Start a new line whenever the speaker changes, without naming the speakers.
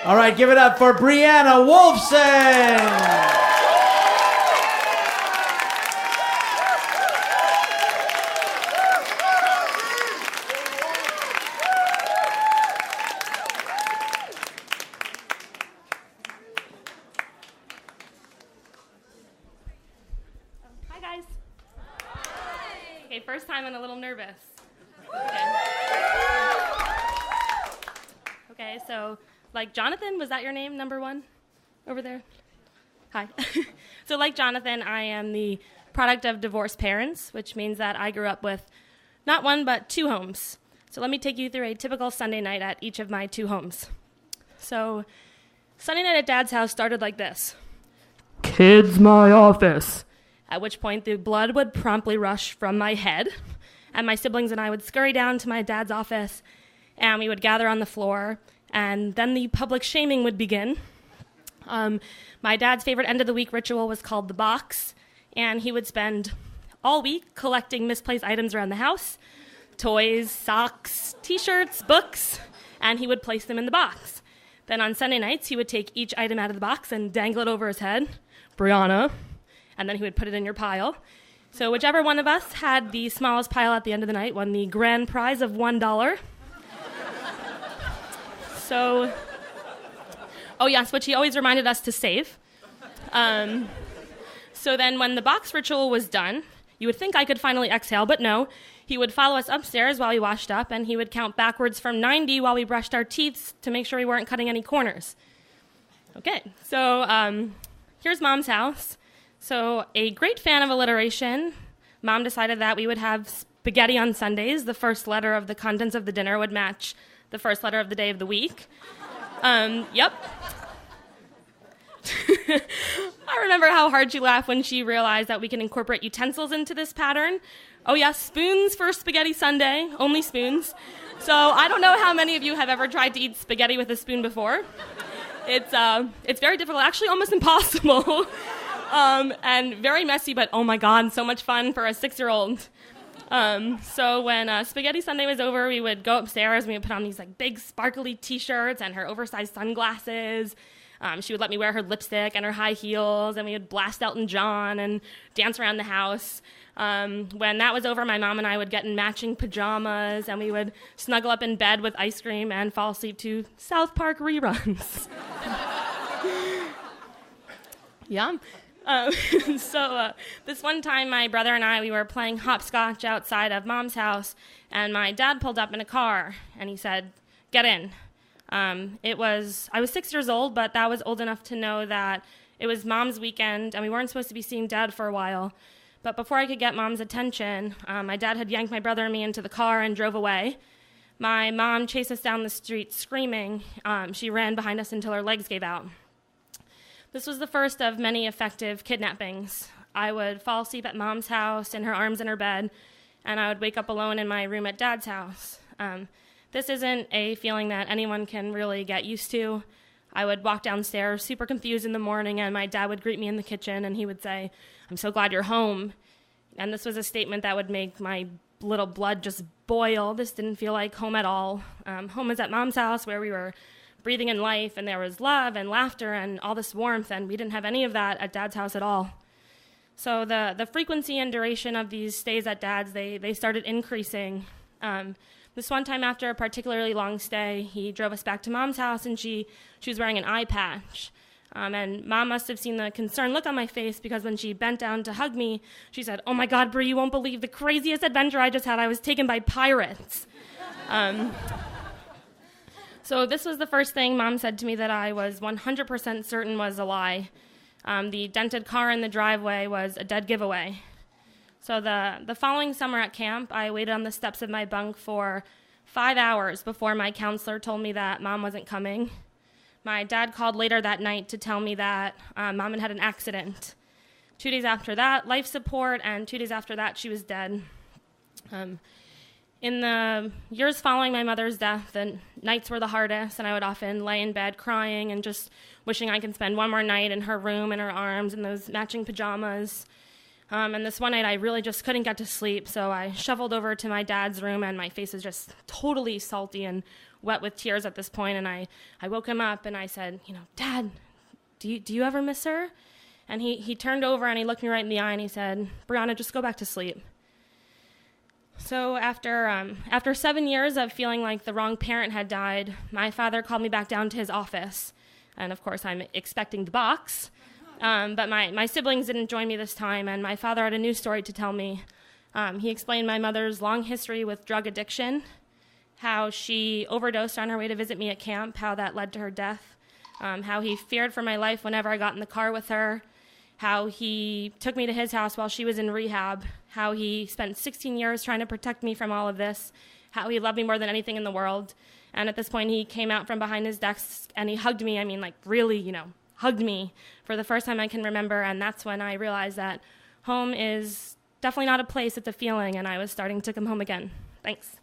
All right, give it up for Brianna Wolfson.
First time and a little nervous. Okay, so like Jonathan, was that your name, number one, over there? Hi. So like Jonathan, I am the product of divorced parents, which means that I grew up with not one but two homes. So let me take you through a typical Sunday night at each of my two homes. So Sunday night at Dad's house started like this. Kids, my office. At which point the blood would promptly rush from my head, and my siblings and I would scurry down to my dad's office, and we would gather on the floor, and then the public shaming would begin. My dad's favorite end-of-the-week ritual was called the box, and he would spend all week collecting misplaced items around the house, toys, socks, T-shirts, books, and he would place them in the box. Then on Sunday nights, he would take each item out of the box and dangle it over his head. Brianna. And then he would put it in your pile. So whichever one of us had the smallest pile at the end of the night won the grand prize of $1. So, oh yes, which he always reminded us to save. So then when the box ritual was done, you would think I could finally exhale, but no. He would follow us upstairs while we washed up, and he would count backwards from 90 while we brushed our teeth to make sure we weren't cutting any corners. Okay, so here's Mom's house. So a great fan of alliteration, Mom decided that we would have spaghetti on Sundays. The first letter of the contents of the dinner would match the first letter of the day of the week. Yep. I remember how hard she laughed when she realized that we can incorporate utensils into this pattern. Oh yes, spoons for spaghetti Sunday, only spoons. So I don't know how many of you have ever tried to eat spaghetti with a spoon before. It's very difficult, actually almost impossible. And very messy, but oh my God, so much fun for a 6-year-old. So when Spaghetti Sunday was over, we would go upstairs and we would put on these like big sparkly T-shirts and her oversized sunglasses. She would let me wear her lipstick and her high heels, and we would blast Elton John and dance around the house. When that was over, my mom and I would get in matching pajamas, and we would snuggle up in bed with ice cream and fall asleep to South Park reruns. Yeah. So this one time, my brother and I, we were playing hopscotch outside of Mom's house, and my dad pulled up in a car, and he said, "Get in." I was 6 years old, but that was old enough to know that it was Mom's weekend, and we weren't supposed to be seeing Dad for a while. But before I could get Mom's attention, my dad had yanked my brother and me into the car and drove away. My mom chased us down the street screaming. She ran behind us until her legs gave out. This was the first of many effective kidnappings. I would fall asleep at Mom's house in her arms in her bed, and I would wake up alone in my room at Dad's house. This isn't a feeling that anyone can really get used to. I would walk downstairs super confused in the morning, and my dad would greet me in the kitchen, and he would say, "I'm so glad you're home." And this was a statement that would make my little blood just boil. This didn't feel like home at all. Home was at Mom's house, where we were breathing in life, and there was love and laughter and all this warmth, and we didn't have any of that at Dad's house at all. So the frequency and duration of these stays at Dad's, they started increasing. This one time after a particularly long stay, he drove us back to Mom's house, and she was wearing an eye patch. And Mom must have seen the concerned look on my face, because when she bent down to hug me, she said, "Oh my God, Brie, you won't believe the craziest adventure I just had. I was taken by pirates." So this was the first thing Mom said to me that I was 100% certain was a lie. The dented car in the driveway was a dead giveaway. So the following summer at camp, I waited on the steps of my bunk for 5 hours before my counselor told me that Mom wasn't coming. My dad called later that night to tell me that Mom had had an accident. 2 days after that, life support, and 2 days after that, she was dead. In the years following my mother's death, the nights were the hardest, and I would often lay in bed crying and just wishing I could spend one more night in her room, in her arms, in those matching pajamas. And this one night, I really just couldn't get to sleep, so I shuffled over to my dad's room, and my face was just totally salty and wet with tears at this point, and I woke him up and I said, Dad, do you ever miss her? And he turned over and he looked me right in the eye and he said, Brianna, just go back to sleep. So after 7 years of feeling like the wrong parent had died, my father called me back down to his office. And of course, I'm expecting the box. But my siblings didn't join me this time, and my father had a new story to tell me. He explained my mother's long history with drug addiction, how she overdosed on her way to visit me at camp, how that led to her death, how he feared for my life whenever I got in the car with her, how he took me to his house while she was in rehab, how he spent 16 years trying to protect me from all of this, how he loved me more than anything in the world. And at this point, he came out from behind his desk and he hugged me. I mean, like really, hugged me for the first time I can remember. And that's when I realized that home is definitely not a place, it's a feeling. And I was starting to come home again. Thanks.